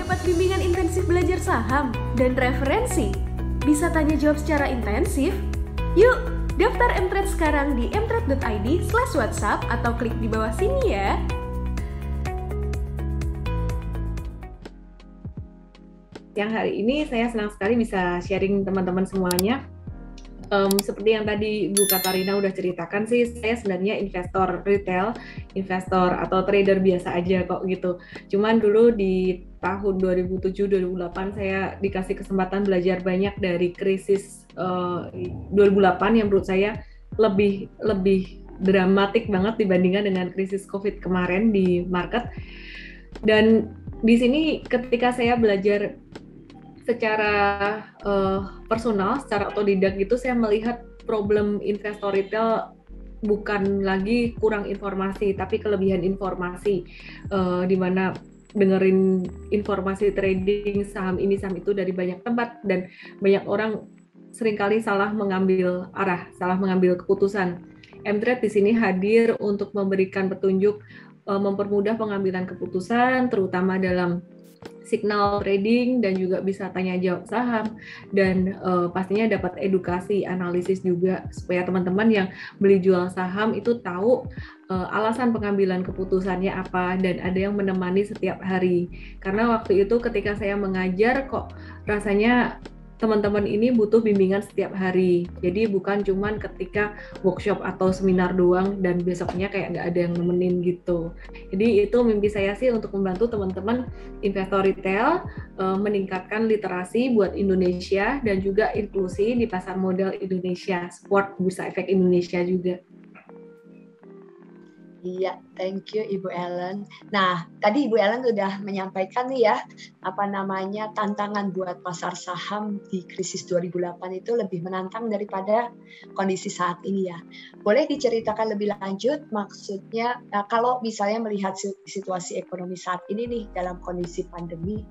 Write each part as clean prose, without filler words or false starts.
dapat bimbingan intensif belajar saham dan referensi? Bisa tanya jawab secara intensif? Yuk, daftar Mtrade sekarang di mtrade.id/whatsapp atau klik di bawah sini ya. Yang hari ini saya senang sekali bisa sharing teman-teman semuanya. Seperti yang tadi Bu Katarina udah ceritakan sih, saya sebenarnya investor retail, investor atau trader biasa aja kok gitu. Cuman dulu di tahun 2007-2008 saya dikasih kesempatan belajar banyak dari krisis 2008 yang menurut saya lebih dramatik banget dibandingkan dengan krisis COVID kemarin di market. Dan di sini ketika saya belajar secara personal, secara otodidak gitu, saya melihat problem investor retail bukan lagi kurang informasi, tapi kelebihan informasi, di mana dengerin informasi trading saham ini saham itu dari banyak tempat dan banyak orang seringkali salah mengambil arah, salah mengambil keputusan. Mtrade di sini hadir untuk memberikan petunjuk, mempermudah pengambilan keputusan, terutama dalam signal trading dan juga bisa tanya jawab saham dan pastinya dapat edukasi analisis juga supaya teman-teman yang beli jual saham itu tahu alasan pengambilan keputusannya apa dan ada yang menemani setiap hari. Karena waktu itu ketika saya mengajar kok rasanya teman-teman ini butuh bimbingan setiap hari. Jadi bukan cuman ketika workshop atau seminar doang dan besoknya kayak nggak ada yang nemenin gitu. Jadi itu mimpi saya sih untuk membantu teman-teman investor retail meningkatkan literasi buat Indonesia dan juga inklusi di pasar modal Indonesia, support Bursa Efek Indonesia juga. Iya, thank you Ibu Ellen. Nah, tadi Ibu Ellen sudah menyampaikan nih ya, tantangan buat pasar saham di krisis 2008 itu lebih menantang daripada kondisi saat ini ya. Boleh diceritakan lebih lanjut, maksudnya kalau misalnya melihat situasi ekonomi saat ini nih dalam kondisi pandemi,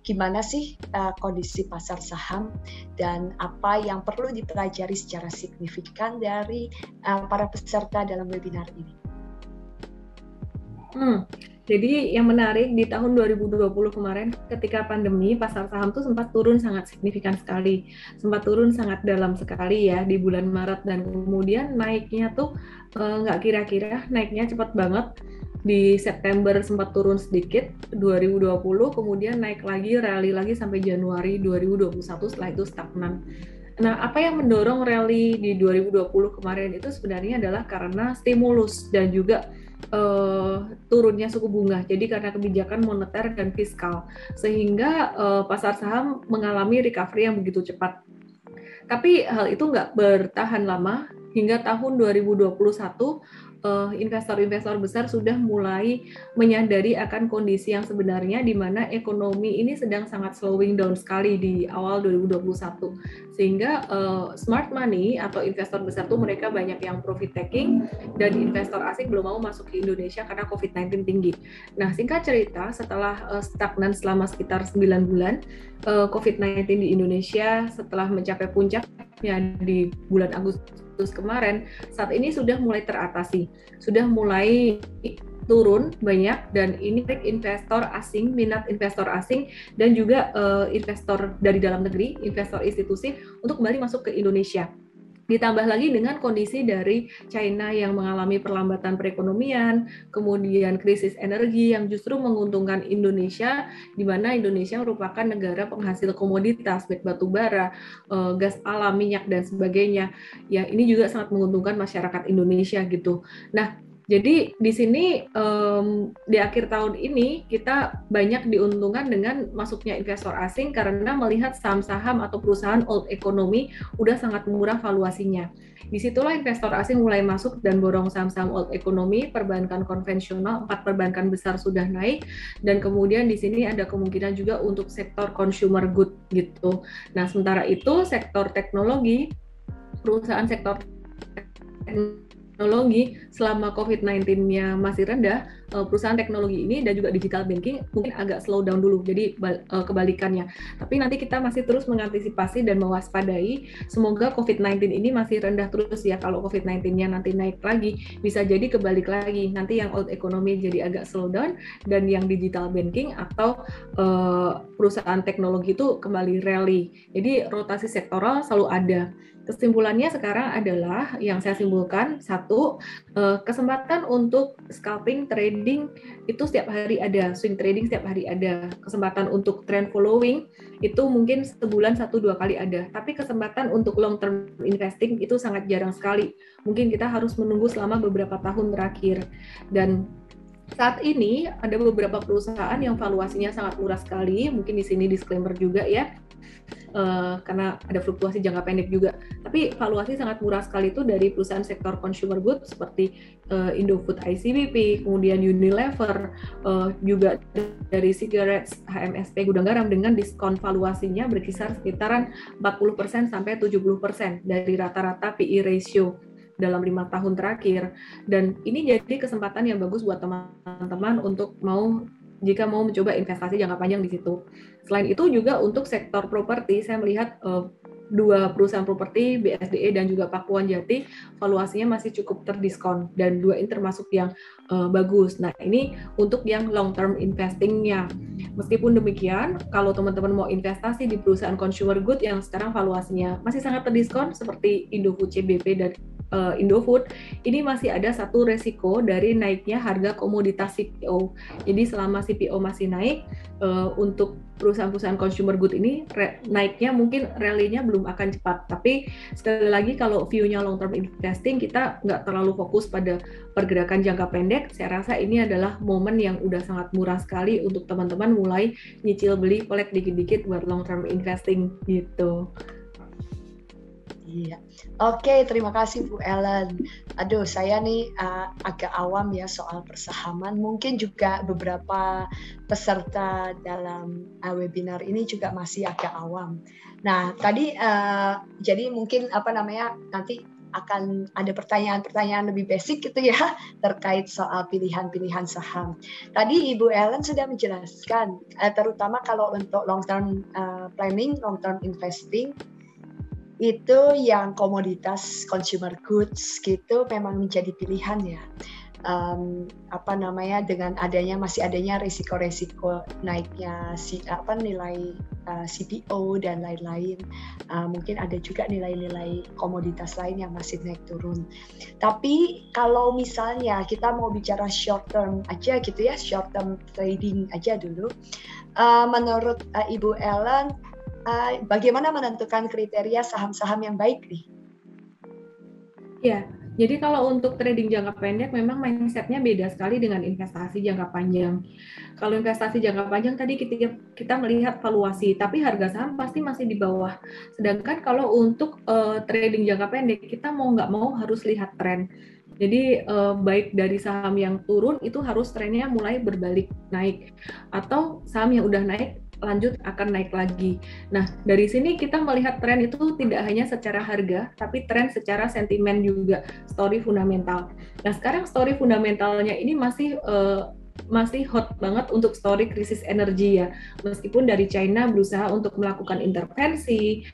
gimana sih kondisi pasar saham dan apa yang perlu dipelajari secara signifikan dari para peserta dalam webinar ini? Jadi yang menarik di tahun 2020 kemarin ketika pandemi pasar saham tuh sempat turun sangat signifikan sekali, sempat turun sangat dalam sekali ya di bulan Maret dan kemudian naiknya tuh nggak kira-kira, naiknya cepat banget. Di September sempat turun sedikit 2020, kemudian naik lagi, rally lagi sampai Januari 2021, setelah itu stagnan. Nah, apa yang mendorong rally di 2020 kemarin itu sebenarnya adalah karena stimulus dan juga turunnya suku bunga. Jadi karena kebijakan moneter dan fiskal, sehingga pasar saham mengalami recovery yang begitu cepat. Tapi hal itu nggak bertahan lama, hingga tahun 2021 investor-investor besar sudah mulai menyadari akan kondisi yang sebenarnya di mana ekonomi ini sedang sangat slowing down sekali di awal 2021. Sehingga smart money atau investor besar tuh mereka banyak yang profit taking dan investor asing belum mau masuk ke Indonesia karena COVID-19 tinggi. Nah, singkat cerita, setelah stagnan selama sekitar 9 bulan, COVID-19 di Indonesia setelah mencapai puncaknya di bulan Agustus kemarin, saat ini sudah mulai teratasi, sudah mulai turun banyak dan ini investor asing, minat investor asing dan juga investor dari dalam negeri, investor institusi untuk kembali masuk ke Indonesia. Ditambah lagi dengan kondisi dari China yang mengalami perlambatan perekonomian, kemudian krisis energi yang justru menguntungkan Indonesia, di mana Indonesia merupakan negara penghasil komoditas, baik batu bara, gas alam, minyak, dan sebagainya. Ya, ini juga sangat menguntungkan masyarakat Indonesia gitu. Nah, jadi di sini di akhir tahun ini kita banyak diuntungkan dengan masuknya investor asing karena melihat saham-saham atau perusahaan old economy udah sangat murah valuasinya. Disitulah investor asing mulai masuk dan borong saham-saham old economy, perbankan konvensional, 4 perbankan besar sudah naik dan kemudian di sini ada kemungkinan juga untuk sektor consumer good gitu. Nah, sementara itu sektor teknologi, perusahaan sektor teknologi teknologi selama COVID-19-nya masih rendah, perusahaan teknologi ini dan juga digital banking mungkin agak slow down dulu, jadi kebalikannya. Tapi nanti kita masih terus mengantisipasi dan mewaspadai, semoga COVID-19 ini masih rendah terus ya. Kalau COVID-19-nya nanti naik lagi, bisa jadi kebalik lagi, nanti yang old economy jadi agak slow down, dan yang digital banking atau perusahaan teknologi itu kembali rally. Jadi rotasi sektoral selalu ada. Kesimpulannya sekarang adalah yang saya simpulkan, satu, kesempatan untuk scalping, trading itu setiap hari ada, swing trading setiap hari ada. Kesempatan untuk trend following itu mungkin sebulan 1-2 kali ada. Tapi kesempatan untuk long term investing itu sangat jarang sekali. Mungkin kita harus menunggu selama beberapa tahun terakhir. Dan saat ini ada beberapa perusahaan yang valuasinya sangat murah sekali. Mungkin di sini disclaimer juga ya. Karena ada fluktuasi jangka pendek juga. Tapi valuasi sangat murah sekali itu dari perusahaan sektor consumer goods seperti Indofood ICBP, kemudian Unilever, juga dari cigarettes HMSP Gudang Garam dengan diskon valuasinya berkisar sekitaran 40% sampai 70% dari rata-rata PE ratio dalam 5 tahun terakhir. Dan ini jadi kesempatan yang bagus buat teman-teman untuk jika mau mencoba investasi jangka panjang di situ. Selain itu juga untuk sektor properti, saya melihat 2 perusahaan properti, BSDE dan juga Pakuan Jati, valuasinya masih cukup terdiskon, dan 2 ini termasuk yang bagus. Nah, ini untuk yang long term investingnya. Meskipun demikian, kalau teman-teman mau investasi di perusahaan consumer good yang sekarang valuasinya masih sangat terdiskon seperti Indofood CBP dan Indofood, ini masih ada satu resiko dari naiknya harga komoditas CPO. Jadi selama CPO masih naik, untuk perusahaan-perusahaan consumer good ini naiknya mungkin rally-nya belum akan cepat. Tapi sekali lagi kalau view-nya long term investing, kita nggak terlalu fokus pada pergerakan jangka pendek. Saya rasa ini adalah momen yang udah sangat murah sekali untuk teman-teman mulai nyicil beli, collect dikit-dikit buat long term investing gitu. Iya, oke, terima kasih Bu Ellen. Aduh, saya nih agak awam ya soal persahaman. Mungkin juga beberapa peserta dalam webinar ini juga masih agak awam. Nah, tadi jadi mungkin nanti akan ada pertanyaan-pertanyaan lebih basic gitu ya terkait soal pilihan-pilihan saham. Tadi Ibu Ellen sudah menjelaskan, terutama kalau untuk long term planning, long term investing, itu yang komoditas consumer goods gitu memang menjadi pilihan ya. Dengan masih adanya risiko-risiko naiknya nilai CPO dan lain-lain, mungkin ada juga nilai-nilai komoditas lain yang masih naik turun. Tapi kalau misalnya kita mau bicara short term aja gitu ya, short term trading aja dulu, menurut Ibu Ellen, bagaimana menentukan kriteria saham-saham yang baik nih? Ya, jadi kalau untuk trading jangka pendek memang mindset-nya beda sekali dengan investasi jangka panjang. Kalau investasi jangka panjang tadi kita melihat valuasi, tapi harga saham pasti masih di bawah. Sedangkan kalau untuk trading jangka pendek, kita mau nggak mau harus lihat tren. Jadi baik dari saham yang turun itu harus trennya mulai berbalik naik, atau saham yang udah naik lanjut akan naik lagi. Nah, dari sini kita melihat tren itu tidak hanya secara harga, tapi tren secara sentimen juga, story fundamental. Nah, sekarang story fundamentalnya ini masih hot banget untuk story krisis energi ya. Meskipun dari China berusaha untuk melakukan intervensi,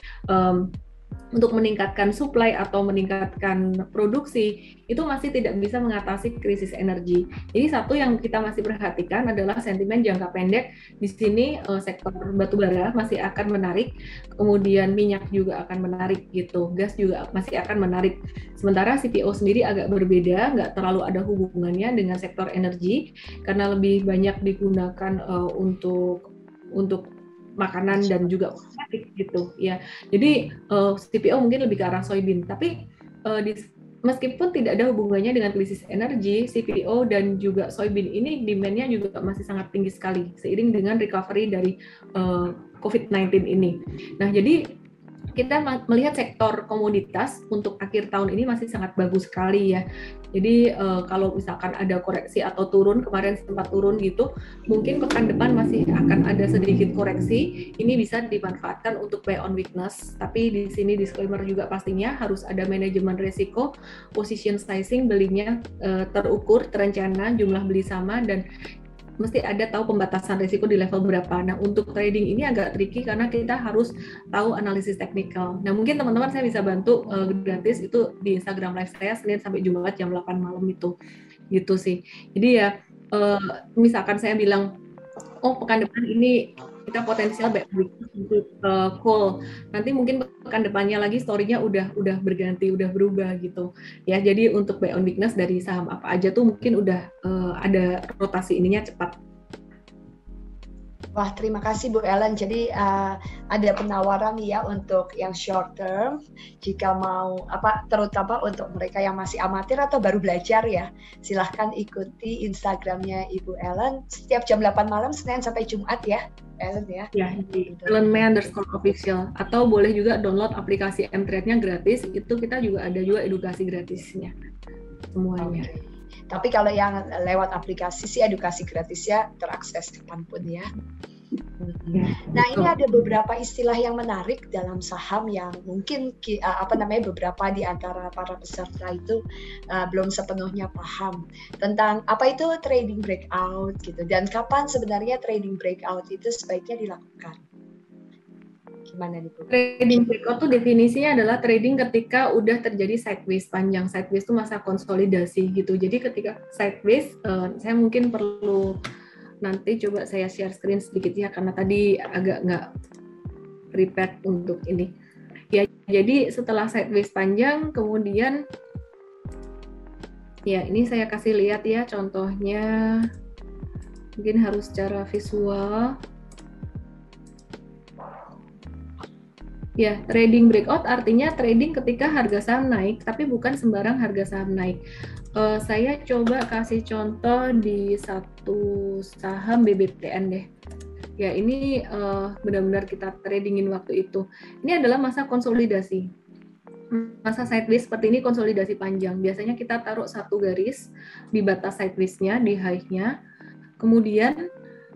untuk meningkatkan supply atau meningkatkan produksi, itu masih tidak bisa mengatasi krisis energi. Jadi satu yang kita masih perhatikan adalah sentimen jangka pendek. Di sini sektor batubara masih akan menarik, kemudian minyak juga akan menarik gitu, gas juga masih akan menarik. Sementara CPO sendiri agak berbeda, nggak terlalu ada hubungannya dengan sektor energi, karena lebih banyak digunakan untuk makanan dan juga kosmetik gitu ya. Jadi CPO mungkin lebih ke arah soybean, tapi meskipun tidak ada hubungannya dengan krisis energi, CPO dan juga soybean ini demand-nya juga masih sangat tinggi sekali seiring dengan recovery dari COVID-19 ini. Nah, jadi kita melihat sektor komoditas untuk akhir tahun ini masih sangat bagus sekali ya. Jadi kalau misalkan ada koreksi atau turun, kemarin sempat turun gitu, mungkin pekan depan masih akan ada sedikit koreksi. Ini bisa dimanfaatkan untuk buy on weakness. Tapi di sini disclaimer juga pastinya harus ada manajemen risiko, position sizing, belinya terukur, terencana, jumlah beli sama, dan mesti ada tahu pembatasan risiko di level berapa. Nah, untuk trading ini agak tricky karena kita harus tahu analisis teknikal. Nah, mungkin teman-teman saya bisa bantu gratis itu di Instagram live saya Senin sampai Jumat jam 8 malam itu. Gitu sih. Jadi ya misalkan saya bilang, oh pekan depan ini kita potensial back untuk call. Nanti mungkin pekan depannya lagi story-nya udah berganti, udah berubah gitu. Ya, jadi untuk buy on weakness dari saham apa aja tuh mungkin udah ada rotasi ininya cepat. Wah, terima kasih Bu Ellen. Jadi ada penawaran ya untuk yang short term, jika mau terutama untuk mereka yang masih amatir atau baru belajar ya, silahkan ikuti Instagramnya Ibu Ellen setiap jam 8 malam Senin sampai Jumat ya, Ellen ya. Ya, di @ellen_official atau boleh juga download aplikasi mTrade-nya gratis. Itu kita juga ada juga edukasi gratisnya semuanya. Okay. Tapi kalau yang lewat aplikasi sih edukasi gratisnya terakses kapanpun ya. Nah, ini ada beberapa istilah yang menarik dalam saham yang mungkin beberapa di antara para peserta itu belum sepenuhnya paham tentang apa itu trading breakout gitu, dan kapan sebenarnya trading breakout itu sebaiknya dilakukan. Gimana nih Bu? Trading breakout tuh definisinya adalah trading ketika udah terjadi sideways panjang. Sideways itu masa konsolidasi gitu. Jadi ketika sideways, saya mungkin perlu nanti coba saya share screen sedikit ya, karena tadi agak nggak prepare untuk ini. Ya, jadi setelah sideways panjang, kemudian ya ini saya kasih lihat ya contohnya. Mungkin harus secara visual. Ya, trading breakout artinya trading ketika harga saham naik, tapi bukan sembarang harga saham naik. Saya coba kasih contoh di satu saham BBTN deh. Ya, ini benar-benar kita tradingin waktu itu. Ini adalah masa konsolidasi. Masa sideways seperti ini konsolidasi panjang. Biasanya kita taruh satu garis di batas sideways-nya, di high-nya. Kemudian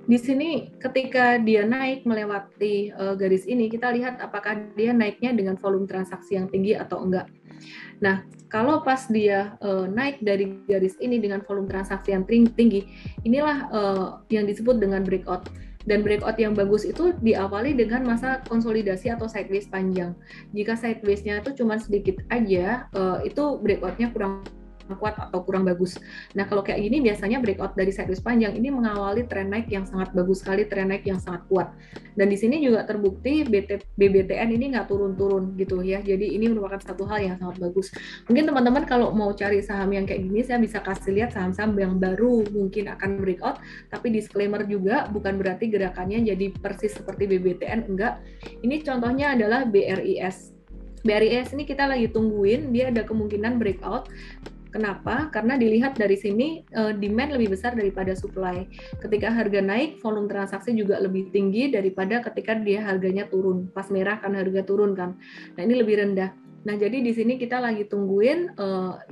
di sini ketika dia naik melewati garis ini, kita lihat apakah dia naiknya dengan volume transaksi yang tinggi atau enggak. Nah, kalau pas dia naik dari garis ini dengan volume transaksi yang tinggi, inilah yang disebut dengan breakout. Dan breakout yang bagus itu diawali dengan masa konsolidasi atau sideways panjang. Jika sideways-nya itu cuma sedikit aja, itu breakout-nya kurang kuat atau kurang bagus. Nah, kalau kayak gini biasanya breakout dari sideways panjang ini mengawali tren naik yang sangat bagus sekali, tren naik yang sangat kuat. Dan di sini juga terbukti BBTN ini nggak turun-turun gitu ya. Jadi ini merupakan satu hal yang sangat bagus. Mungkin teman-teman kalau mau cari saham yang kayak gini, saya bisa kasih lihat saham-saham yang baru mungkin akan breakout, tapi disclaimer juga bukan berarti gerakannya jadi persis seperti BBTN, enggak. Ini contohnya adalah BRIS. BRIS ini kita lagi tungguin, dia ada kemungkinan breakout. Kenapa? Karena dilihat dari sini demand lebih besar daripada supply. Ketika harga naik, volume transaksi juga lebih tinggi daripada ketika dia harganya turun. Pas merah kan harga turun kan. Nah, ini lebih rendah. Nah, jadi di sini kita lagi tungguin,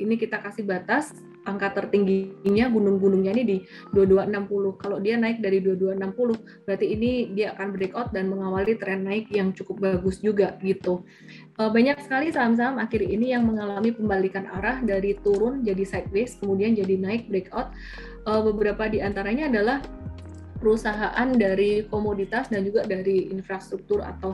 ini kita kasih batas, angka tertingginya gunung-gunungnya ini di 2260. Kalau dia naik dari 2260, berarti ini dia akan breakout dan mengawali tren naik yang cukup bagus juga gitu. Banyak sekali saham-saham akhir ini yang mengalami pembalikan arah dari turun jadi sideways, kemudian jadi naik breakout. Beberapa di antaranya adalah perusahaan dari komoditas dan juga dari infrastruktur atau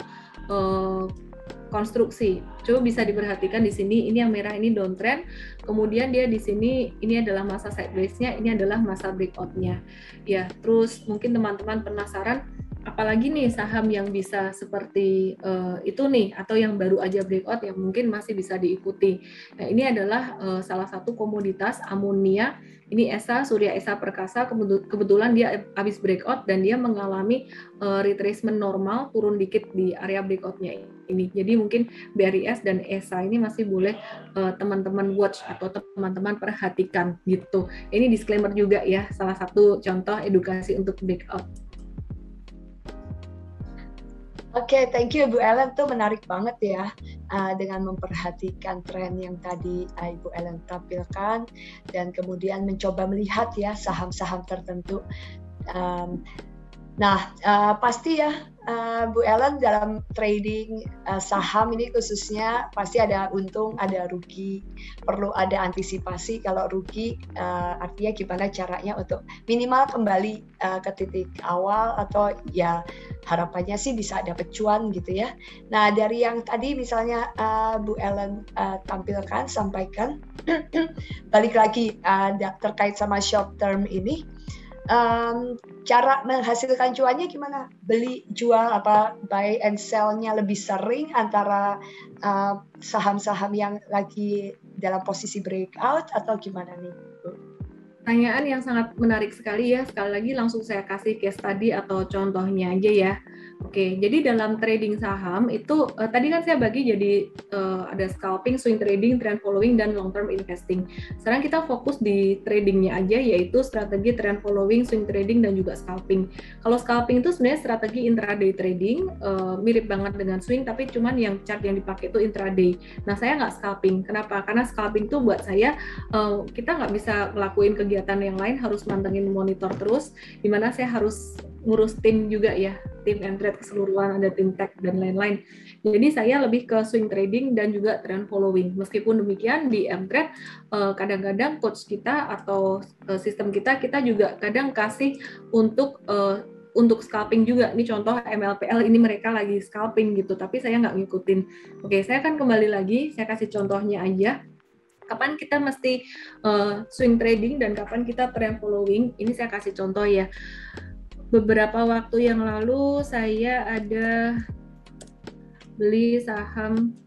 konstruksi. Coba bisa diperhatikan di sini, ini yang merah ini downtrend, kemudian dia di sini ini adalah masa sideways-nya, ini adalah masa breakout-nya. Ya, terus mungkin teman-teman penasaran apalagi nih saham yang bisa seperti itu nih, atau yang baru aja breakout yang mungkin masih bisa diikuti. Nah, ini adalah salah satu komoditas amonia. Ini ESA, Surya Esa Perkasa, kebetulan dia habis breakout dan dia mengalami retracement normal, turun dikit di area breakout-nya ini. Jadi mungkin BRIS dan ESA ini masih boleh teman-teman watch atau teman-teman perhatikan gitu. Ini disclaimer juga ya, salah satu contoh edukasi untuk breakout. Oke, thank you Ibu Ellen, tuh menarik banget ya dengan memperhatikan tren yang tadi Ibu Ellen tampilkan dan kemudian mencoba melihat ya saham-saham tertentu. Pasti ya Bu Ellen dalam trading saham ini khususnya pasti ada untung, ada rugi. Perlu ada antisipasi kalau rugi, artinya gimana caranya untuk minimal kembali ke titik awal atau ya harapannya sih bisa ada cuan gitu ya. Nah dari yang tadi misalnya Bu Ellen tampilkan, sampaikan, balik lagi terkait sama short term ini. Cara menghasilkan cuannya gimana? Beli, jual, apa buy and sell-nya lebih sering antara saham-saham yang lagi dalam posisi breakout atau gimana nih, Bu? Pertanyaan yang sangat menarik sekali ya. Sekali lagi langsung saya kasih case study atau contohnya aja ya. Oke, jadi dalam trading saham itu tadi kan saya bagi jadi ada scalping, swing trading, trend following, dan long term investing. Sekarang kita fokus di tradingnya aja, yaitu strategi trend following, swing trading, dan juga scalping. Kalau scalping itu sebenarnya strategi intraday trading, mirip banget dengan swing, tapi cuman yang chart yang dipakai itu intraday. Nah, saya nggak scalping. Kenapa? Karena scalping itu buat saya, kita nggak bisa ngelakuin kegiatan yang lain, harus mantengin monitor terus, dimana saya harus ngurus tim juga ya, tim Mtrade keseluruhan, ada tim tech dan lain-lain. Jadi saya lebih ke swing trading dan juga trend following. Meskipun demikian di Mtrade kadang-kadang coach kita atau sistem kita juga kadang kasih untuk scalping juga. Ini contoh MLPL, ini mereka lagi scalping gitu, tapi saya nggak ngikutin. Oke, saya akan kembali lagi, saya kasih contohnya aja. Kapan kita mesti swing trading dan kapan kita trend following, ini saya kasih contoh ya. Beberapa waktu yang lalu saya ada beli saham,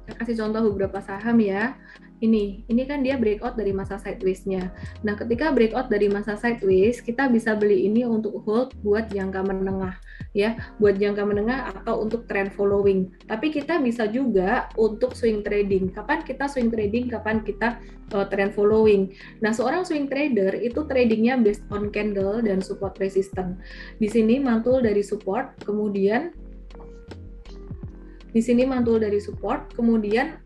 saya kasih contoh beberapa saham ya. Ini kan dia breakout dari masa sideways-nya. Nah, ketika breakout dari masa sideways, kita bisa beli ini untuk hold buat jangka menengah ya, buat jangka menengah atau untuk trend following. Tapi kita bisa juga untuk swing trading. Kapan kita swing trading, kapan kita trend following. Nah, seorang swing trader itu tradingnya based on candle dan support resistance. Di sini mantul dari support, kemudian di sini mantul dari support, kemudian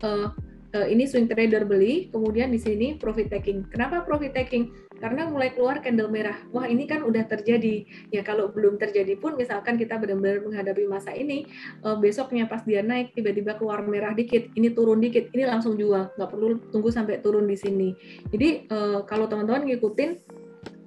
ini swing trader beli, kemudian di sini profit taking. Kenapa profit taking? Karena mulai keluar candle merah. Wah, ini kan udah terjadi. Ya kalau belum terjadi pun, misalkan kita benar-benar menghadapi masa ini, besoknya pas dia naik, tiba-tiba keluar merah dikit, ini turun dikit, ini langsung jual. Nggak perlu tunggu sampai turun di sini. Jadi kalau teman-teman ngikutin,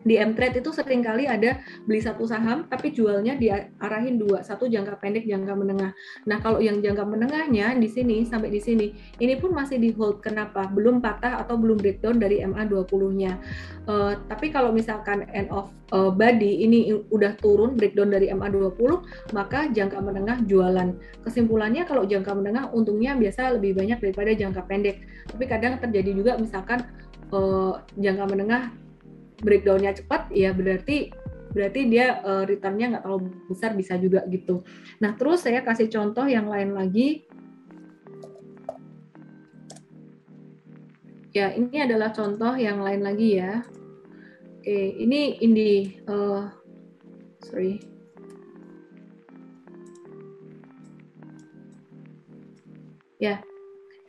di Mtrade itu seringkali ada beli satu saham tapi jualnya diarahin dua, satu jangka pendek, jangka menengah. Nah, kalau yang jangka menengahnya di sini sampai di sini, ini pun masih di hold. Kenapa? Belum patah atau belum breakdown dari MA20-nya. Tapi kalau misalkan end of body ini udah turun, breakdown dari MA20, maka jangka menengah jualan. Kesimpulannya kalau jangka menengah untungnya biasa lebih banyak daripada jangka pendek. Tapi kadang terjadi juga misalkan jangka menengah breakdown-nya cepat, ya berarti dia return-nya nggak terlalu besar, bisa juga gitu. Nah, terus saya kasih contoh yang lain lagi. Ya, ini adalah contoh yang lain lagi ya. Oke, ini Ya,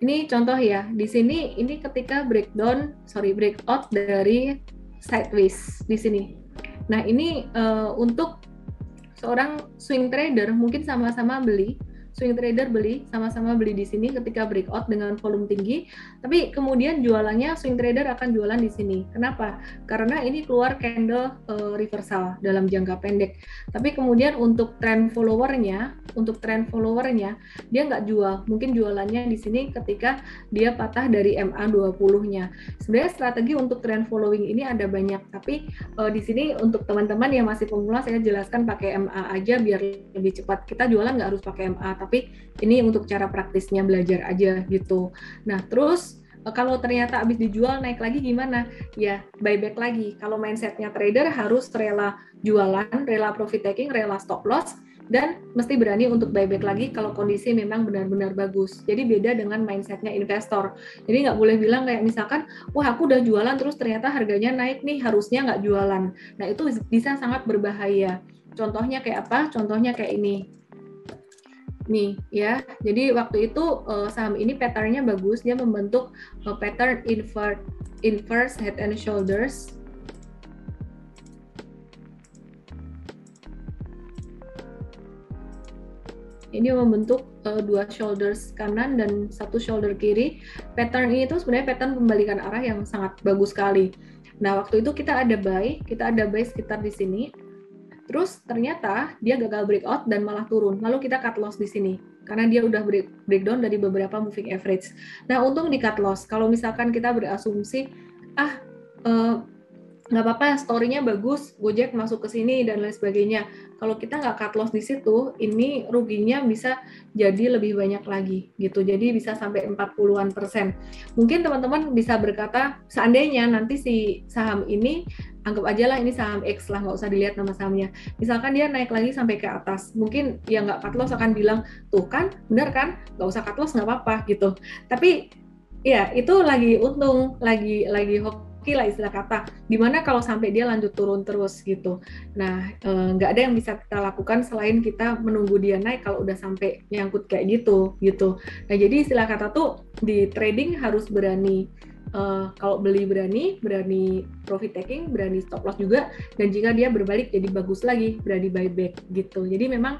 ini contoh ya. Di sini ini ketika breakout dari sideways di sini. Nah, ini untuk seorang swing trader mungkin sama-sama beli sama-sama beli di sini ketika breakout dengan volume tinggi, tapi kemudian jualannya swing trader akan jualan di sini. Kenapa? Karena ini keluar candle reversal dalam jangka pendek. Tapi kemudian untuk trend followernya dia nggak jual. Mungkin jualannya di sini ketika dia patah dari MA20-nya. Sebenarnya strategi untuk trend following ini ada banyak, tapi di sini untuk teman-teman yang masih pemula saya jelaskan pakai MA aja biar lebih cepat. Kita jualan nggak harus pakai MA, tapi ini untuk cara praktisnya belajar aja gitu. Nah, terus kalau ternyata habis dijual naik lagi gimana? Ya, buyback lagi. Kalau mindsetnya trader harus rela jualan, rela profit taking, rela stop loss, dan mesti berani untuk buyback lagi kalau kondisi memang benar-benar bagus. Jadi beda dengan mindsetnya investor. Jadi nggak boleh bilang kayak misalkan, wah aku udah jualan terus ternyata harganya naik nih, harusnya nggak jualan. Nah itu bisa sangat berbahaya. Contohnya kayak apa? Contohnya kayak ini. Nih ya, jadi waktu itu saham ini pattern-nya bagus, dia membentuk pattern inverse head and shoulders. Ini membentuk dua shoulders kanan dan satu shoulder kiri. Pattern ini tuh sebenarnya pattern pembalikan arah yang sangat bagus sekali. Nah waktu itu kita ada buy sekitar di sini. Terus ternyata dia gagal breakout dan malah turun. Lalu kita cut loss di sini karena dia udah breakdown dari beberapa moving average. Nah untung di cut loss. Kalau misalkan kita berasumsi nggak apa-apa, story-nya bagus, Gojek masuk ke sini dan lain sebagainya. Kalau kita nggak cut loss di situ, ini ruginya bisa jadi lebih banyak lagi gitu. Jadi bisa sampai 40-an%. Mungkin teman-teman bisa berkata, seandainya nanti si saham ini, anggap aja lah ini saham X lah, nggak usah dilihat nama sahamnya. Misalkan dia naik lagi sampai ke atas, mungkin yang nggak cut loss akan bilang, tuh kan, benar kan, nggak usah cut loss, nggak apa-apa gitu. Tapi ya itu lagi untung, lagi hoki lah istilah kata. Dimana kalau sampai dia lanjut turun terus gitu. Nah, nggak ada yang bisa kita lakukan selain kita menunggu dia naik kalau udah sampai nyangkut kayak gitu. Nah, jadi istilah kata tuh di trading harus berani. Kalau beli berani profit taking, berani stop loss juga, dan jika dia berbalik jadi bagus lagi, berani buyback gitu. Jadi memang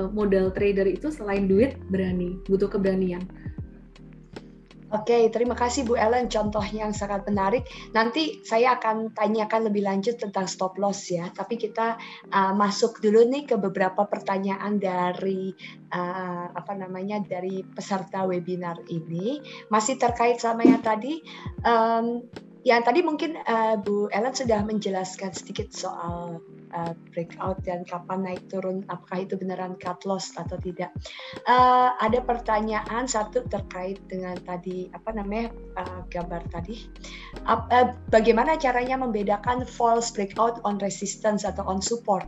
modal trader itu selain duit berani, butuh keberanian. Oke, terima kasih Bu Ellen, contohnya yang sangat menarik. Nanti saya akan tanyakan lebih lanjut tentang stop loss ya. Tapi kita masuk dulu nih ke beberapa pertanyaan dari dari peserta webinar ini. Masih terkait sama yang tadi. Yang tadi mungkin Bu Ellen sudah menjelaskan sedikit soal breakout dan kapan naik turun, apakah itu beneran cut loss atau tidak. Ada pertanyaan satu terkait dengan tadi gambar tadi. Bagaimana caranya membedakan false breakout on resistance atau on support?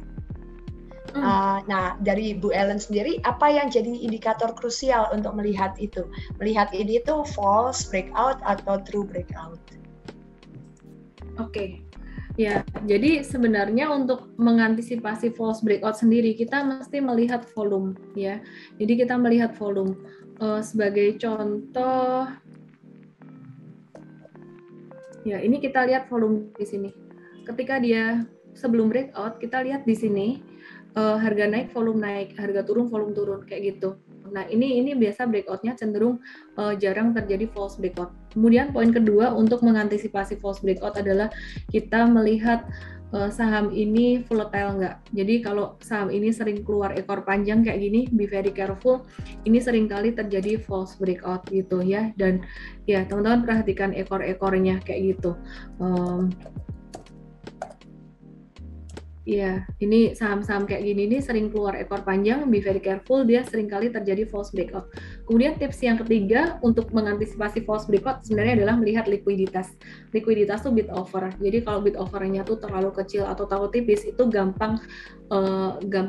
Nah, dari Bu Ellen sendiri, apa yang jadi indikator krusial untuk melihat itu? Melihat ini tuh false breakout atau true breakout? Oke. Ya, jadi sebenarnya untuk mengantisipasi false breakout sendiri kita mesti melihat volume ya. Jadi kita melihat volume sebagai contoh. Ya, ini kita lihat volume di sini. Ketika dia sebelum breakout, kita lihat di sini harga naik, volume naik, harga turun, volume turun kayak gitu. Nah, ini biasa breakout-nya cenderung jarang terjadi false breakout. Kemudian poin kedua untuk mengantisipasi false breakout adalah kita melihat saham ini volatile nggak. Jadi kalau saham ini sering keluar ekor panjang kayak gini, be very careful. Ini sering kali terjadi false breakout gitu ya. Dan ya teman-teman perhatikan ekor-ekornya kayak gitu. Iya, ini saham-saham kayak gini nih sering keluar ekor panjang, be very careful, dia sering kali terjadi false breakout. Kemudian tips yang ketiga untuk mengantisipasi false breakout sebenarnya adalah melihat likuiditas. Likuiditas tuh bid over. Jadi kalau bid overnya tuh terlalu kecil atau terlalu tipis itu gampang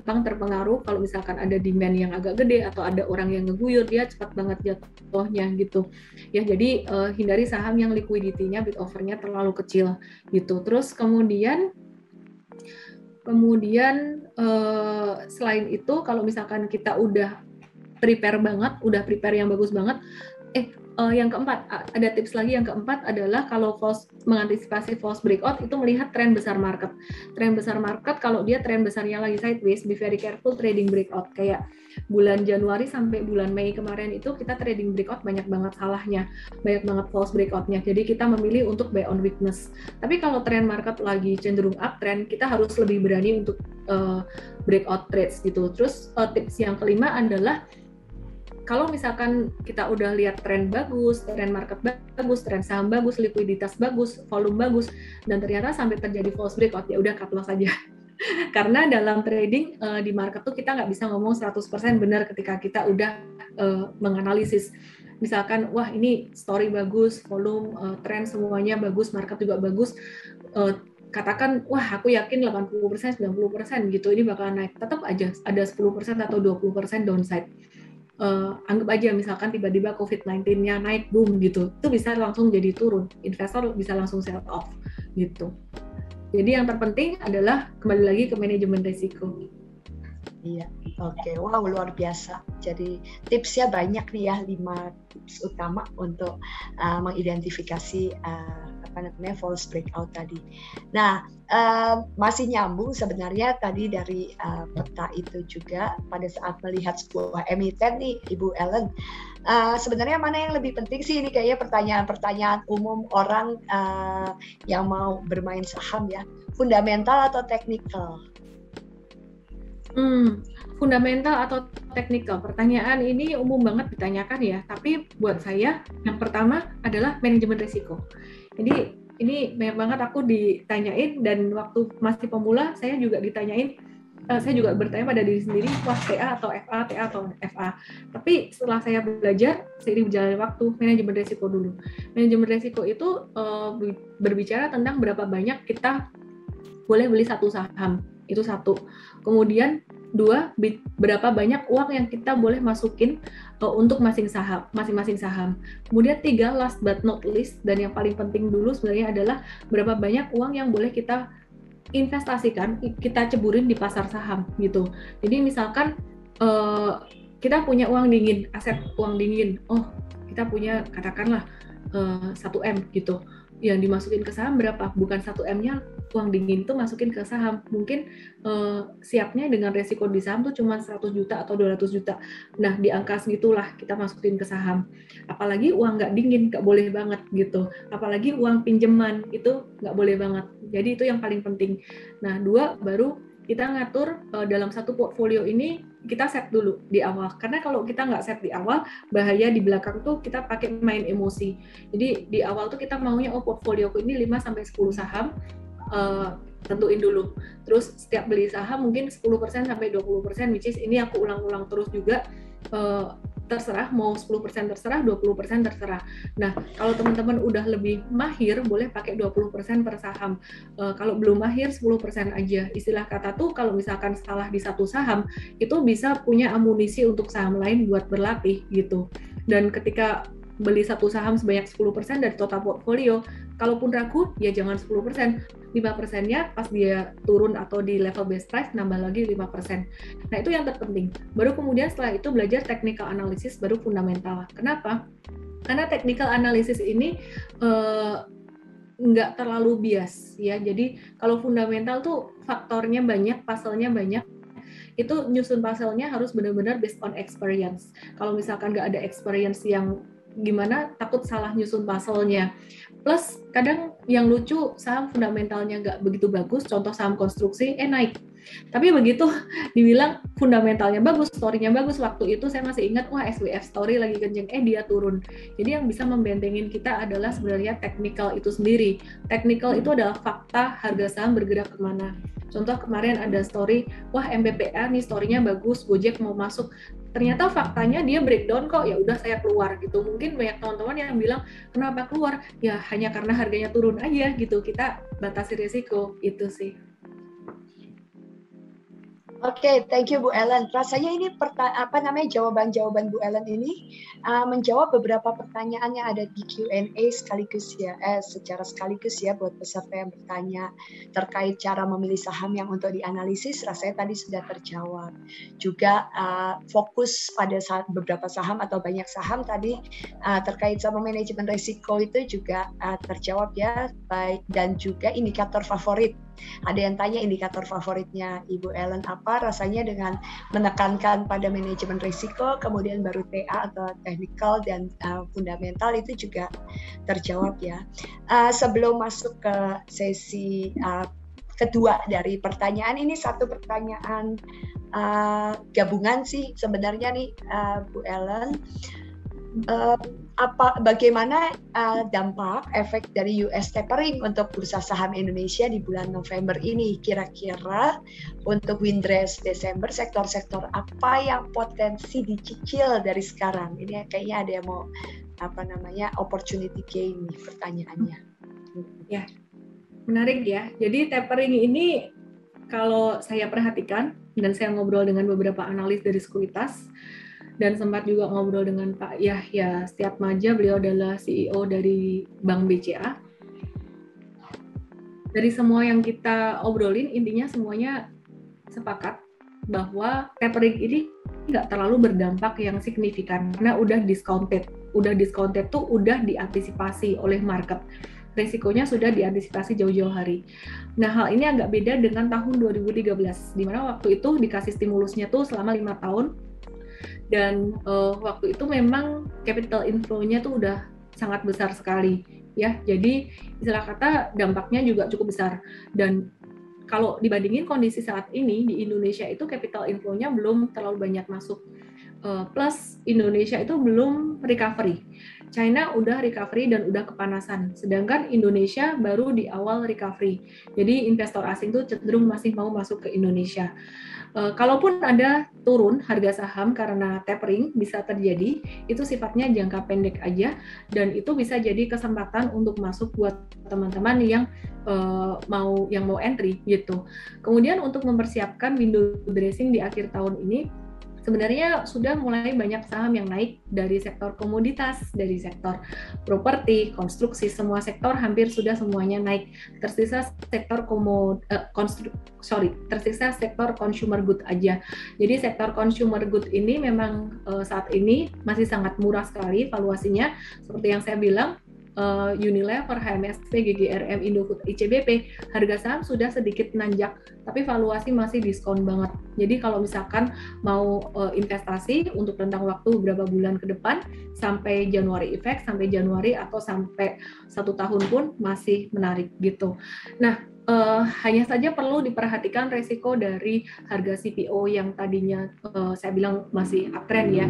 terpengaruh kalau misalkan ada demand yang agak gede atau ada orang yang ngeguyur, dia cepat banget jatuhnya gitu. Ya, jadi hindari saham yang liquidity-nya bid over-nya terlalu kecil gitu. Terus kemudian selain itu kalau misalkan kita udah prepare yang bagus banget, yang keempat ada tips lagi. Yang keempat adalah kalau mengantisipasi false breakout itu melihat tren besar market. Tren besar market kalau dia tren besarnya lagi sideways, be very careful trading breakout. Kayak bulan Januari sampai bulan Mei kemarin itu kita trading breakout banyak banget salahnya, banyak banget false breakout-nya. Jadi kita memilih untuk buy on weakness. Tapi kalau tren market lagi cenderung uptrend, kita harus lebih berani untuk breakout trades gitu. Terus tips yang kelima adalah kalau misalkan kita udah lihat tren bagus, tren market bagus, tren saham bagus, likuiditas bagus, volume bagus, dan ternyata sampai terjadi false breakout, ya udah cut loss aja. Karena dalam trading di market tuh kita nggak bisa ngomong 100% benar ketika kita udah menganalisis. Misalkan, wah ini story bagus, volume, tren semuanya bagus, market juga bagus, katakan, wah aku yakin 80%, 90% gitu ini bakalan naik, tetap aja ada 10% atau 20% downside. Anggap aja misalkan tiba-tiba COVID-19-nya naik boom gitu, itu bisa langsung jadi turun, investor bisa langsung sell off gitu. Jadi yang terpenting adalah kembali lagi ke manajemen risiko. Iya, oke. Wow, luar biasa. Jadi tipsnya banyak nih ya, 5 tips utama untuk mengidentifikasi false breakout tadi. Nah, masih nyambung sebenarnya tadi dari peta itu juga pada saat melihat sebuah emiten nih, Ibu Ellen. Sebenarnya mana yang lebih penting sih, ini kayaknya pertanyaan umum orang yang mau bermain saham ya, fundamental atau technical? Fundamental atau technical? Pertanyaan ini umum banget ditanyakan ya, tapi buat saya yang pertama adalah manajemen risiko. Jadi ini banyak banget aku ditanyain, dan waktu masih pemula saya juga ditanyain, saya juga bertanya pada diri sendiri, wah TA atau FA, TA atau FA. Tapi setelah saya belajar, seiring berjalannya waktu, manajemen risiko dulu. Manajemen risiko itu berbicara tentang berapa banyak kita boleh beli satu saham, itu satu. Kemudian 2, berapa banyak uang yang kita boleh masukin untuk masing-masing saham. Kemudian 3, last but not least, dan yang paling penting dulu sebenarnya adalah berapa banyak uang yang boleh kita investasikan, kita ceburin di pasar saham gitu. Jadi misalkan kita punya uang dingin, aset uang dingin, kita punya katakanlah 1M gitu, yang dimasukin ke saham berapa? Bukan 1M-nya uang dingin itu masukin ke saham, mungkin siapnya dengan resiko di saham tuh cuma 100 juta atau 200 juta. Nah, di angka segitulah kita masukin ke saham. Apalagi uang nggak dingin, nggak boleh banget gitu. Apalagi uang pinjaman, itu nggak boleh banget. Jadi itu yang paling penting. Nah, 2, baru kita ngatur dalam satu portfolio ini, kita set dulu di awal. Karena kalau kita nggak set di awal, bahaya di belakang tuh kita pakai main emosi. Jadi di awal tuh kita maunya, portfolioku ini 5-10 saham, tentuin dulu. Terus setiap beli saham mungkin 10% sampai 20%, which is ini aku ulang-ulang terus juga, terserah, mau 10% terserah, 20% terserah. Nah, kalau teman-teman udah lebih mahir, boleh pakai 20% per saham. Kalau belum mahir, 10% aja. Istilah kata tuh, kalau misalkan salah di satu saham, itu bisa punya amunisi untuk saham lain buat berlatih gitu. Dan ketika beli satu saham sebanyak 10% dari total portfolio, kalaupun ragu, ya jangan 10%, 5%-nya pas dia turun atau di level best price, nambah lagi 5%. Nah, itu yang terpenting. Baru kemudian setelah itu belajar technical analysis, baru fundamental. Kenapa? Karena technical analysis ini nggak terlalu bias, ya. Jadi, kalau fundamental tuh faktornya banyak, puzzle-nya banyak, itu nyusun puzzle-nya harus benar-benar based on experience. Kalau misalkan nggak ada experience yang gimana, takut salah nyusun puzzle-nya. Plus, kadang yang lucu, saham fundamentalnya nggak begitu bagus, contoh saham konstruksi, naik. Tapi begitu dibilang fundamentalnya bagus, story-nya bagus, waktu itu saya masih ingat, wah SWF story lagi kenceng, dia turun. Jadi yang bisa membentengin kita adalah sebenarnya technical itu sendiri. Technical itu adalah fakta harga saham bergerak kemana. Contoh kemarin ada story, wah MBPA nih story-nya bagus, Gojek mau masuk. Ternyata faktanya dia breakdown kok, ya udah saya keluar gitu. Mungkin banyak teman-teman yang bilang, kenapa keluar? Ya hanya karena harganya turun aja gitu. Kita batasi risiko, itu sih. Oke, thank you Bu Ellen. Rasanya ini jawaban-jawaban Bu Ellen ini menjawab beberapa pertanyaan yang ada di Q&A sekaligus ya, secara sekaligus ya buat peserta yang bertanya terkait cara memilih saham yang untuk dianalisis. Rasanya tadi sudah terjawab. Juga fokus pada beberapa saham atau banyak saham tadi terkait sama manajemen risiko itu juga terjawab ya. Dan juga indikator favorit. Ada yang tanya indikator favoritnya Ibu Ellen apa, rasanya dengan menekankan pada manajemen risiko, kemudian baru TA atau technical dan fundamental itu juga terjawab ya. Sebelum masuk ke sesi kedua dari pertanyaan, ini satu pertanyaan gabungan sih sebenarnya nih Bu Ellen. Bagaimana dampak efek dari US tapering untuk bursa saham Indonesia di bulan November ini? Kira-kira untuk windrest Desember, sektor-sektor apa yang potensi dicicil dari sekarang? Ini kayaknya ada yang mau opportunity gain nih pertanyaannya. Ya. Menarik ya. Jadi tapering ini kalau saya perhatikan dan saya ngobrol dengan beberapa analis dari sekuritas dan sempat juga ngobrol dengan Pak Yahya Setiatmaja, beliau adalah CEO dari Bank BCA. Dari semua yang kita obrolin, intinya semuanya sepakat bahwa tapering ini nggak terlalu berdampak yang signifikan karena udah discounted tuh udah diantisipasi oleh market. Resikonya sudah diantisipasi jauh-jauh hari. Nah, hal ini agak beda dengan tahun 2013, di mana waktu itu dikasih stimulusnya tuh selama 5 tahun, dan waktu itu memang capital inflow-nya tuh udah sangat besar sekali, ya. Jadi, istilah kata dampaknya juga cukup besar. Dan kalau dibandingin kondisi saat ini, di Indonesia itu capital inflow-nya belum terlalu banyak masuk. Plus, Indonesia itu belum recovery. China udah recovery dan udah kepanasan, sedangkan Indonesia baru di awal recovery. Jadi investor asing tuh cenderung masih mau masuk ke Indonesia. Kalaupun ada turun harga saham karena tapering bisa terjadi, itu sifatnya jangka pendek aja, dan itu bisa jadi kesempatan untuk masuk buat teman-teman yang mau entry gitu. Kemudian untuk mempersiapkan window dressing di akhir tahun ini, sebenarnya sudah mulai banyak saham yang naik dari sektor komoditas, dari sektor properti, konstruksi, semua sektor hampir sudah semuanya naik. Tersisa sektor tersisa sektor consumer good aja. Jadi sektor consumer good ini memang saat ini masih sangat murah sekali valuasinya. Seperti yang saya bilang, Unilever, HMSP, GGRM, Indofood, ICBP, harga saham sudah sedikit nanjak, tapi valuasi masih diskon banget. Jadi kalau misalkan mau investasi untuk rentang waktu beberapa bulan ke depan, sampai Januari effect, sampai Januari atau sampai 1 tahun pun masih menarik gitu. Nah, hanya saja perlu diperhatikan resiko dari harga CPO yang tadinya saya bilang masih uptrend ya.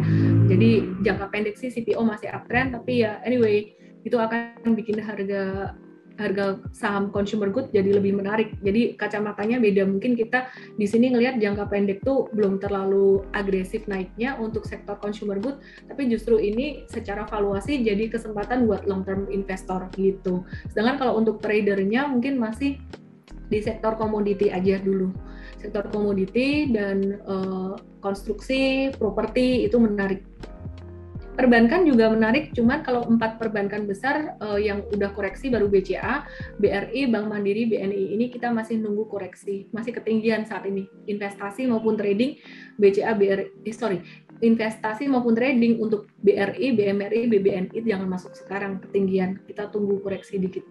Jadi jangka pendek sih CPO masih uptrend, tapi ya anyway, itu akan bikin harga saham consumer good jadi lebih menarik. Jadi kacamatanya beda. Mungkin kita di sini ngelihat jangka pendek tuh belum terlalu agresif naiknya untuk sektor consumer good, tapi justru ini secara valuasi jadi kesempatan buat long term investor gitu. Sedangkan kalau untuk tradernya mungkin masih di sektor komoditi aja dulu. Sektor komoditi dan konstruksi, properti itu menarik. Perbankan juga menarik, cuman kalau 4 perbankan besar yang udah koreksi baru BCA, BRI, Bank Mandiri, BNI, ini kita masih nunggu koreksi, masih ketinggian saat ini. Investasi maupun trading investasi maupun trading untuk BRI, BMRI, BBNI jangan masuk sekarang, ketinggian. Kita tunggu koreksi dikit.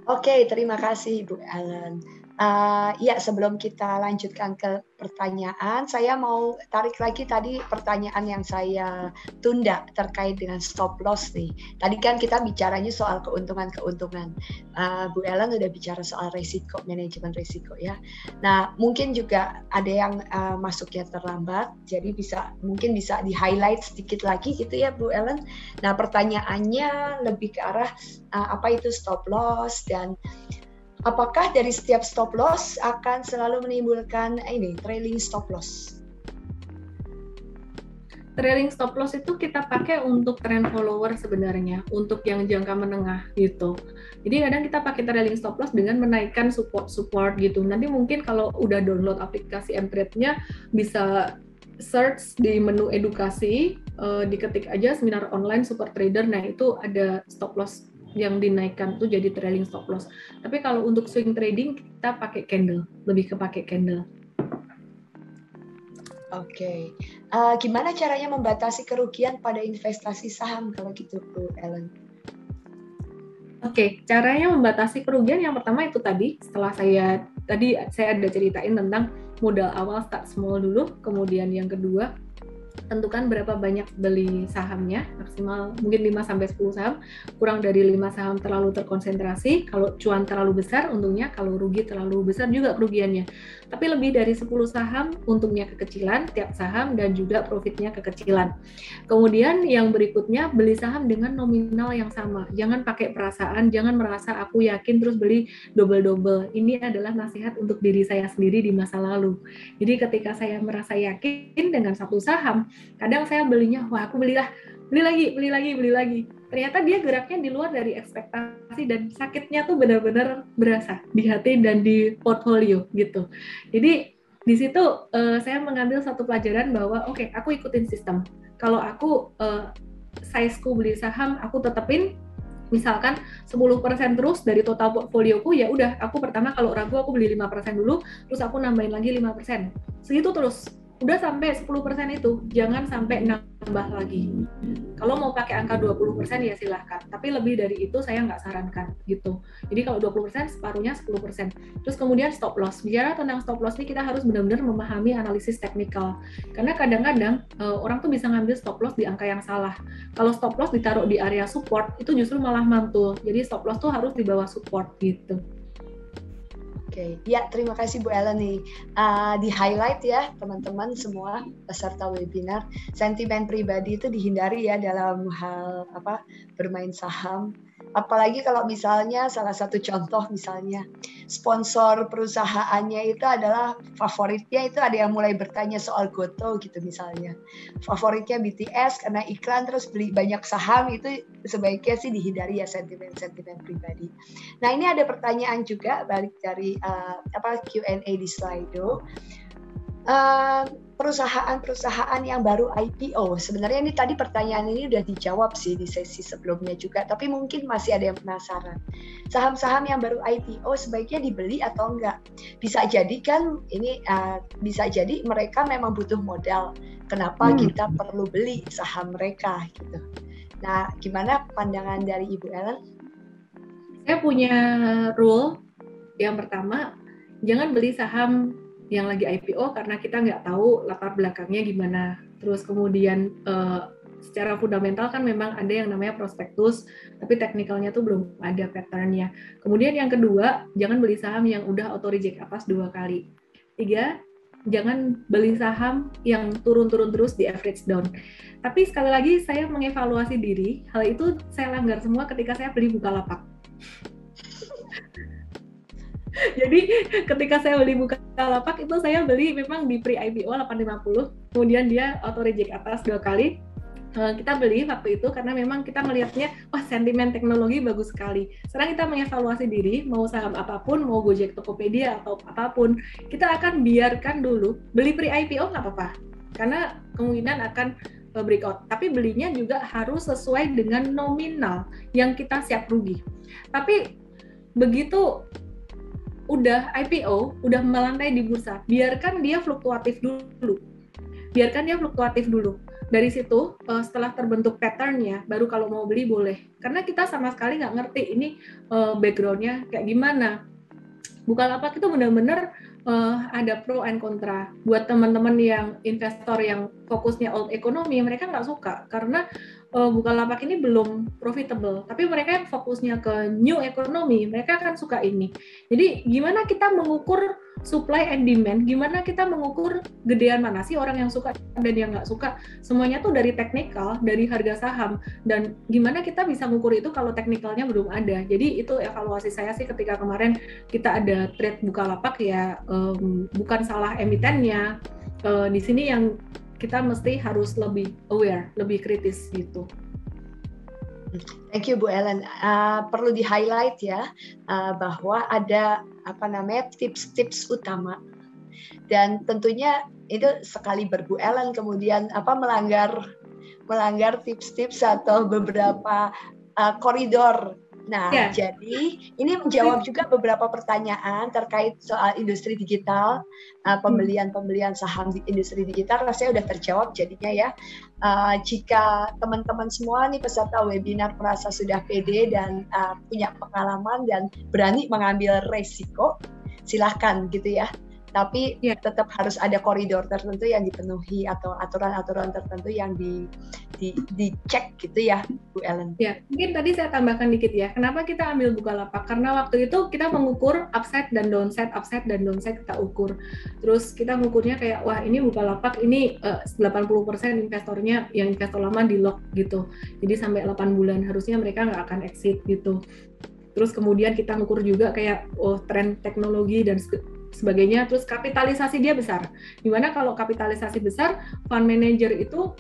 Oke, terima kasih Ibu Ellen. Ya, sebelum kita lanjutkan ke pertanyaan, saya mau tarik lagi tadi pertanyaan yang saya tunda terkait dengan stop loss nih. Tadi kan kita bicaranya soal keuntungan-keuntungan. Bu Ellen udah bicara soal resiko, manajemen resiko ya. Nah, mungkin juga ada yang masuknya terlambat, jadi mungkin bisa di-highlight sedikit lagi gitu ya Bu Ellen. Nah, pertanyaannya lebih ke arah apa itu stop loss, dan apakah dari setiap stop loss akan selalu menimbulkan trailing stop loss? Trailing stop loss itu kita pakai untuk trend follower sebenarnya, untuk yang jangka menengah gitu. Jadi kadang kita pakai trailing stop loss dengan menaikkan support gitu. Nanti mungkin kalau udah download aplikasi mTrade-nya bisa search di menu edukasi, diketik aja seminar online super trader. Nah, itu ada stop loss yang dinaikkan tuh jadi trailing stop loss. Tapi kalau untuk swing trading kita pakai candle, lebih ke pakai candle. Oke. Gimana caranya membatasi kerugian pada investasi saham kalau gitu Bu Ellen? Oke, caranya membatasi kerugian yang pertama itu tadi, setelah saya ada ceritain tentang modal awal start small dulu, kemudian yang kedua tentukan berapa banyak beli sahamnya, maksimal mungkin 5-10 saham, kurang dari 5 saham terlalu terkonsentrasi, kalau cuan terlalu besar untungnya, kalau rugi terlalu besar juga kerugiannya. Tapi lebih dari 10 saham untungnya kekecilan tiap saham dan juga profitnya kekecilan. Kemudian yang berikutnya, beli saham dengan nominal yang sama, jangan pakai perasaan, jangan merasa aku yakin terus beli double-double. Ini adalah nasihat untuk diri saya sendiri di masa lalu. Jadi ketika saya merasa yakin dengan satu saham, kadang saya belinya, wah aku beli lagi. Ternyata dia geraknya di luar dari ekspektasi investasi dan sakitnya tuh benar-benar berasa di hati dan di portfolio gitu. Jadi di situ saya mengambil satu pelajaran bahwa oke, aku ikutin sistem. Kalau aku size-ku beli saham, aku tetepin misalkan 10% terus dari total portfolioku, ya udah aku pertama kalau ragu aku beli 5% dulu, terus aku nambahin lagi 5%. Segitu terus. Udah sampai 10% itu, jangan sampai nambah lagi. Kalau mau pakai angka 20% ya silahkan, tapi lebih dari itu saya nggak sarankan gitu. Jadi kalau 20% separuhnya 10%. Terus kemudian stop loss. Bicara tentang stop loss ini kita harus benar-benar memahami analisis teknikal. Karena kadang-kadang orang tuh bisa ngambil stop loss di angka yang salah. Kalau stop loss ditaruh di area support, itu justru malah mantul. Jadi stop loss tuh harus di bawah support gitu. Oke, ya terima kasih Bu Ellen nih. Di highlight ya teman-teman semua peserta webinar, sentimen pribadi itu dihindari ya dalam hal bermain saham. Apalagi kalau misalnya salah satu contoh misalnya sponsor perusahaannya itu adalah favoritnya, itu ada yang mulai bertanya soal Goto gitu misalnya. Favoritnya BTS karena iklan terus beli banyak saham, itu sebaiknya sih dihindari ya sentimen-sentimen pribadi. Nah, ini ada pertanyaan juga balik dari Q&A di Slido. Perusahaan-perusahaan yang baru IPO, sebenarnya ini tadi pertanyaan ini udah dijawab sih di sesi sebelumnya juga, tapi mungkin masih ada yang penasaran. Saham-saham yang baru IPO sebaiknya dibeli atau enggak? Bisa jadi kan ini bisa jadi mereka memang butuh modal. Kenapa kita perlu beli saham mereka gitu? Nah, gimana pandangan dari Ibu Ellen? Saya punya rule yang pertama, jangan beli saham yang lagi IPO karena kita nggak tahu latar belakangnya gimana. Terus kemudian secara fundamental kan memang ada yang namanya prospektus, tapi teknikalnya tuh belum ada patternnya. Kemudian yang kedua, jangan beli saham yang udah auto reject atas 2 kali. 3, jangan beli saham yang turun-turun terus di average down. Tapi sekali lagi saya mengevaluasi diri, hal itu saya langgar semua ketika saya beli Bukalapak. Jadi ketika saya beli Bukalapak itu saya beli memang di pre-IPO 850, kemudian dia auto reject atas 2 kali. Kita beli waktu itu karena memang kita melihatnya, wah sentimen teknologi bagus sekali. Sekarang kita mengevaluasi diri, mau saham apapun, mau Gojek, Tokopedia atau apapun, kita akan biarkan dulu, beli pre-IPO nggak apa-apa, karena kemungkinan akan breakout. Tapi belinya juga harus sesuai dengan nominal yang kita siap rugi. Tapi begitu udah IPO, udah melantai di bursa, biarkan dia fluktuatif dulu. Dari situ, setelah terbentuk pattern-nya, baru kalau mau beli boleh. Karena kita sama sekali nggak ngerti ini background-nya kayak gimana. Bukalapak itu benar-benar ada pro and kontra. Buat teman-teman yang investor yang fokusnya old economy, mereka nggak suka karena Bukalapak ini belum profitable. Tapi mereka yang fokusnya ke new economy, mereka akan suka ini. Jadi gimana kita mengukur supply and demand, gimana kita mengukur gedean mana sih orang yang suka dan yang nggak suka. Semuanya tuh dari teknikal, dari harga saham. Dan gimana kita bisa mengukur itu kalau teknikalnya belum ada. Jadi itu evaluasi saya sih ketika kemarin kita ada trade Bukalapak ya, bukan salah emitennya. Di sini yang kita mesti harus lebih aware, lebih kritis gitu. Thank you Bu Ellen. Perlu di-highlight ya bahwa ada tips-tips utama, dan tentunya itu sekali Bu Ellen kemudian melanggar tips-tips atau beberapa koridor. Nah, Jadi ini menjawab juga beberapa pertanyaan terkait soal industri digital, pembelian saham di industri digital. Rasanya udah terjawab jadinya ya. Jika teman-teman semua nih peserta webinar merasa sudah pede dan punya pengalaman dan berani mengambil resiko, silahkan gitu ya. Tapi tetap harus ada koridor tertentu yang dipenuhi atau aturan-aturan tertentu yang dicek gitu ya, Bu Ellen. Ya, mungkin tadi saya tambahkan dikit ya. Kenapa kita ambil Bukalapak? Karena waktu itu kita mengukur upside dan downside kita ukur. Terus kita mengukurnya kayak, wah ini Bukalapak ini 80% investornya yang investor lama di lock gitu. Jadi sampai 8 bulan harusnya mereka nggak akan exit gitu. Terus kemudian kita mengukur juga kayak, tren teknologi dan sebagainya, terus kapitalisasi dia besar. Dimana kalau kapitalisasi besar, fund manager itu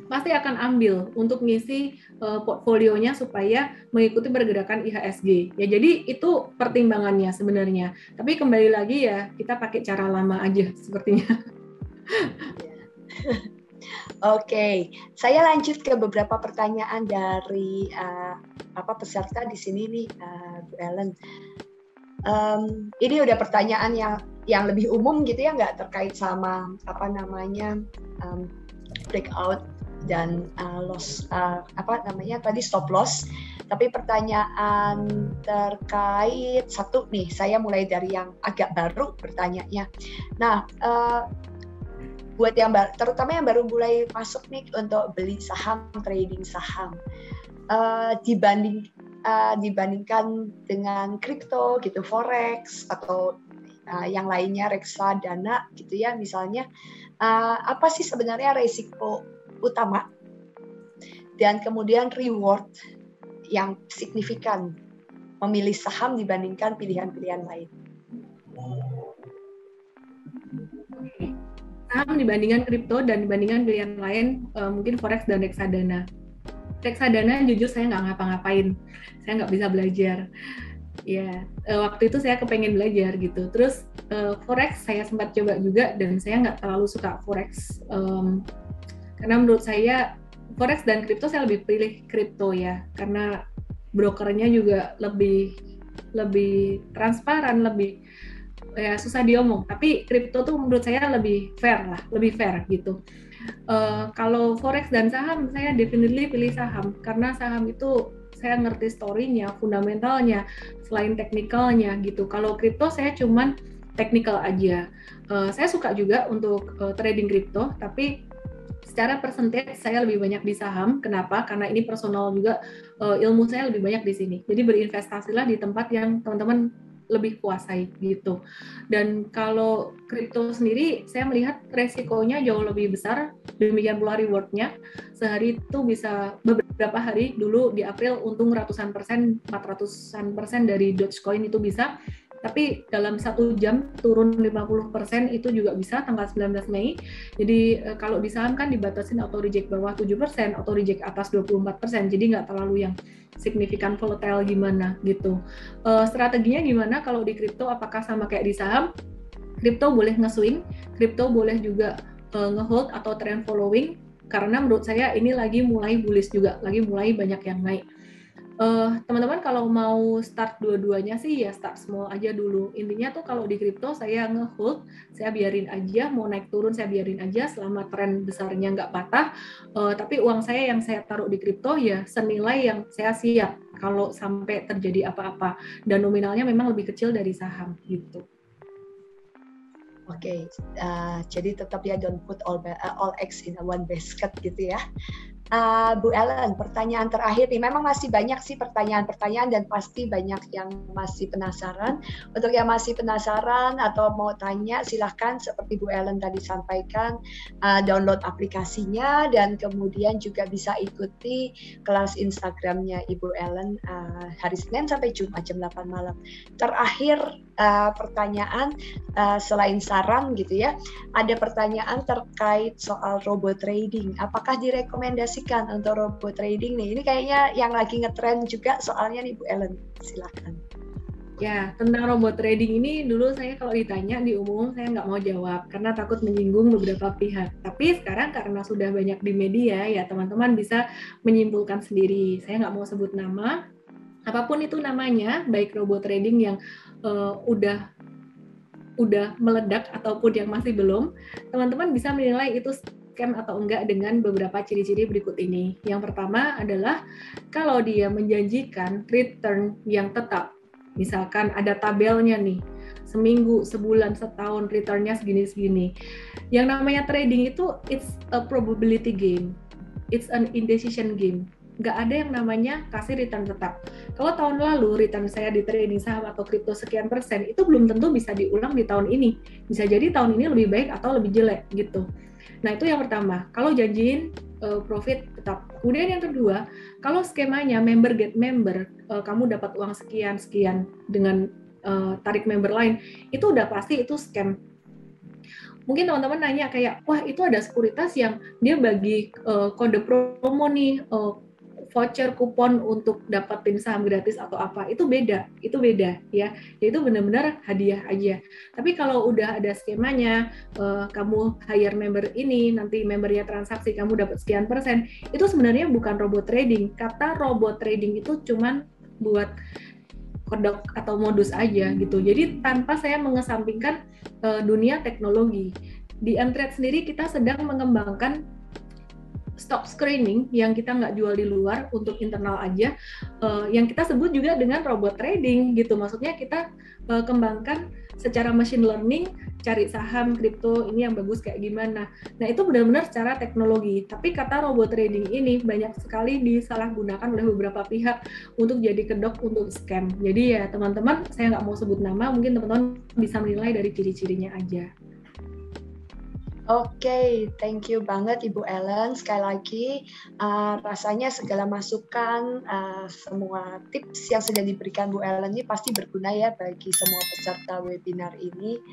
pasti akan ambil untuk ngisi portfolionya supaya mengikuti pergerakan IHSG. Ya, jadi itu pertimbangannya sebenarnya. Tapi kembali lagi ya, kita pakai cara lama aja sepertinya. Oke, saya lanjut ke beberapa pertanyaan dari peserta di sini nih, Bu Ellen. Ini udah pertanyaan yang lebih umum gitu ya, nggak terkait sama breakout dan loss, stop loss. Tapi pertanyaan terkait satu nih, saya mulai dari yang agak baru bertanyanya. Nah, buat yang terutama yang baru mulai masuk nih untuk beli saham, trading saham, dibandingkan dengan kripto gitu, forex atau yang lainnya, reksadana gitu ya misalnya, apa sih sebenarnya resiko utama dan kemudian reward yang signifikan memilih saham dibandingkan pilihan-pilihan lain? Saham dibandingkan kripto dan dibandingkan pilihan lain, mungkin forex dan reksadana. Reksadana jujur saya nggak ngapa-ngapain, saya nggak bisa belajar. Ya, waktu itu saya kepengen belajar gitu. Terus forex saya sempat coba juga dan saya nggak terlalu suka forex, karena menurut saya forex dan kripto saya lebih pilih kripto ya, karena brokernya juga lebih transparan, lebih ya susah diomong. Tapi kripto tuh menurut saya lebih fair gitu. Kalau forex dan saham saya definitely pilih saham, karena saham itu saya ngerti story-nya, fundamentalnya, selain teknikalnya gitu. Kalau kripto saya cuman teknikal aja. Saya suka juga untuk trading kripto, tapi secara persentage saya lebih banyak di saham. Kenapa? Karena ini personal juga, ilmu saya lebih banyak di sini. Jadi berinvestasilah di tempat yang teman-teman lebih kuasai gitu. Dan kalau kripto sendiri saya melihat resikonya jauh lebih besar, demikian pula rewardnya. Sehari itu bisa beberapa hari, dulu di April untung ratusan persen, 400-an persen dari Dogecoin itu bisa, tapi dalam 1 jam turun 50% itu juga bisa tanggal 19 Mei. Jadi kalau di saham kan dibatasin auto reject bawah 7%, auto reject atas 24%, jadi nggak terlalu yang signifikan volatile gimana gitu. Strateginya gimana kalau di kripto? Apakah sama kayak di saham? Kripto boleh nge-swing, kripto boleh juga nge-hold atau trend following, karena menurut saya ini lagi mulai bullish juga, lagi mulai banyak yang naik. Teman-teman kalau mau start dua-duanya sih ya start small aja dulu. Intinya tuh kalau di kripto saya nge-hold, saya biarin aja, mau naik turun saya biarin aja selama tren besarnya nggak patah. Tapi uang saya yang saya taruh di kripto ya senilai yang saya siap kalau sampai terjadi apa-apa. Dan nominalnya memang lebih kecil dari saham gitu. Oke, jadi tetap ya don't put all eggs in one basket gitu ya. Bu Ellen, pertanyaan terakhir nih, memang masih banyak sih pertanyaan-pertanyaan dan pasti banyak yang masih penasaran. Untuk yang masih penasaran atau mau tanya, silahkan seperti Bu Ellen tadi sampaikan, download aplikasinya dan kemudian juga bisa ikuti kelas Instagramnya Ibu Ellen hari Senin sampai Jumat jam 8 malam. Terakhir pertanyaan, selain saran gitu ya, ada pertanyaan terkait soal robot trading. Apakah direkomendasikan untuk robot trading nih? Ini kayaknya yang lagi ngetrend juga soalnya nih Bu Ellen, silakan. Ya, tentang robot trading ini dulu saya kalau ditanya di umum saya nggak mau jawab karena takut menyinggung beberapa pihak. Tapi sekarang karena sudah banyak di media ya teman-teman bisa menyimpulkan sendiri. Saya nggak mau sebut nama, apapun itu namanya, baik robot trading yang udah meledak ataupun yang masih belum, teman-teman bisa menilai itu scam atau enggak dengan beberapa ciri-ciri berikut ini. Yang pertama adalah kalau dia menjanjikan return yang tetap, misalkan ada tabelnya nih, seminggu, sebulan, setahun returnnya segini-segini. Yang namanya trading itu it's a probability game, it's an indecision game. Nggak ada yang namanya kasih return tetap. Kalau tahun lalu return saya di trading saham atau kripto sekian persen, itu belum tentu bisa diulang di tahun ini. Bisa jadi tahun ini lebih baik atau lebih jelek gitu. Nah itu yang pertama, kalau janjiin profit tetap. Kemudian yang kedua, kalau skemanya member get member, kamu dapat uang sekian-sekian dengan tarik member lain, itu udah pasti itu scam. mungkin teman-teman nanya kayak, wah itu ada sekuritas yang dia bagi kode promo nih, voucher kupon untuk dapetin saham gratis atau apa, itu beda ya, itu benar-benar hadiah aja. Tapi kalau udah ada skemanya, kamu hire member ini, nanti membernya transaksi kamu dapat sekian persen, itu sebenarnya bukan robot trading. Kata robot trading itu cuman buat kodok atau modus aja gitu. Jadi tanpa saya mengesampingkan dunia teknologi. Di Mtrade sendiri kita sedang mengembangkan stock screening yang kita nggak jual di luar untuk internal aja, yang kita sebut juga dengan robot trading gitu. Maksudnya kita kembangkan secara machine learning, cari saham kripto ini yang bagus kayak gimana. Nah itu benar-benar secara teknologi. Tapi kata robot trading ini banyak sekali disalahgunakan oleh beberapa pihak untuk jadi kedok untuk scam. Jadi ya teman-teman, saya nggak mau sebut nama, mungkin teman-teman bisa menilai dari ciri-cirinya aja. Oke, thank you banget Ibu Ellen. Sekali lagi, rasanya segala masukan, semua tips yang sudah diberikan Bu Ellen ini pasti berguna ya bagi semua peserta webinar ini.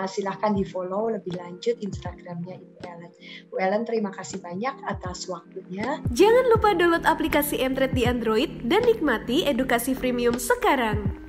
Silahkan di-follow lebih lanjut Instagramnya Ibu Ellen. Bu Ellen, terima kasih banyak atas waktunya. Jangan lupa download aplikasi Mtrade di Android dan nikmati edukasi freemium sekarang.